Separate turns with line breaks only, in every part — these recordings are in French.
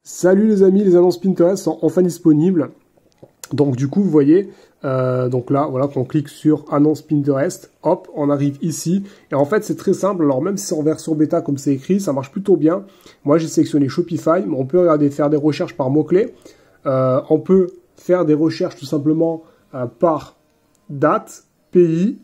Salut les amis, les annonces Pinterest sont enfin disponibles. Donc du coup, vous voyez, donc là, voilà, qu'on clique sur annonce Pinterest, hop, on arrive ici. Et en fait, c'est très simple. Alors même si c'est en version bêta comme c'est écrit, ça marche plutôt bien. Moi, j'ai sélectionné Shopify, mais on peut regarder, faire des recherches par mots-clés. On peut faire des recherches tout simplement par date, pays,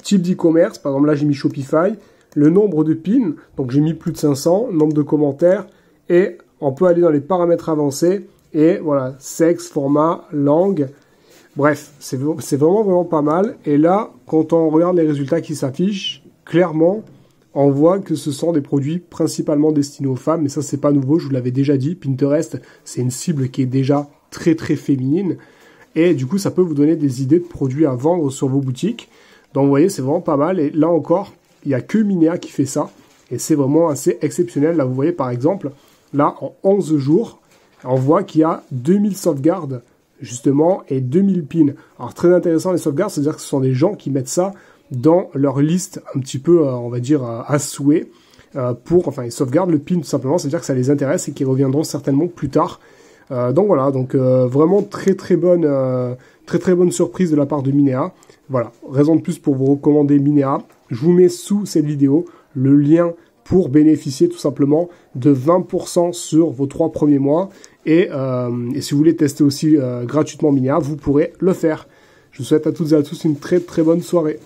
type d'e-commerce. Par exemple, là, j'ai mis Shopify. Le nombre de pins, donc j'ai mis plus de 500, nombre de commentaires, et on peut aller dans les paramètres avancés, et voilà, sexe, format, langue, bref, c'est vraiment pas mal. Et là, quand on regarde les résultats qui s'affichent, clairement, on voit que ce sont des produits principalement destinés aux femmes, mais ça, c'est pas nouveau, je vous l'avais déjà dit, Pinterest, c'est une cible qui est déjà très très féminine, et du coup, ça peut vous donner des idées de produits à vendre sur vos boutiques. Donc, vous voyez, c'est vraiment pas mal, et là encore, il n'y a que Minea qui fait ça, et c'est vraiment assez exceptionnel. Là, vous voyez, par exemple, là, en 11 jours, on voit qu'il y a 2000 sauvegardes, justement, et 2000 pins. Alors, très intéressant, les sauvegardes, c'est-à-dire que ce sont des gens qui mettent ça dans leur liste un petit peu, on va dire, à souhait, enfin, ils sauvegardent le pin, tout simplement, c'est-à-dire que ça les intéresse et qu'ils reviendront certainement plus tard. Donc voilà, donc vraiment très bonne surprise de la part de Minea. Voilà, raison de plus pour vous recommander Minea. Je vous mets sous cette vidéo le lien pour bénéficier tout simplement de 20% sur vos 3 premiers mois. Et si vous voulez tester aussi gratuitement Minea, vous pourrez le faire. Je vous souhaite à toutes et à tous une très bonne soirée.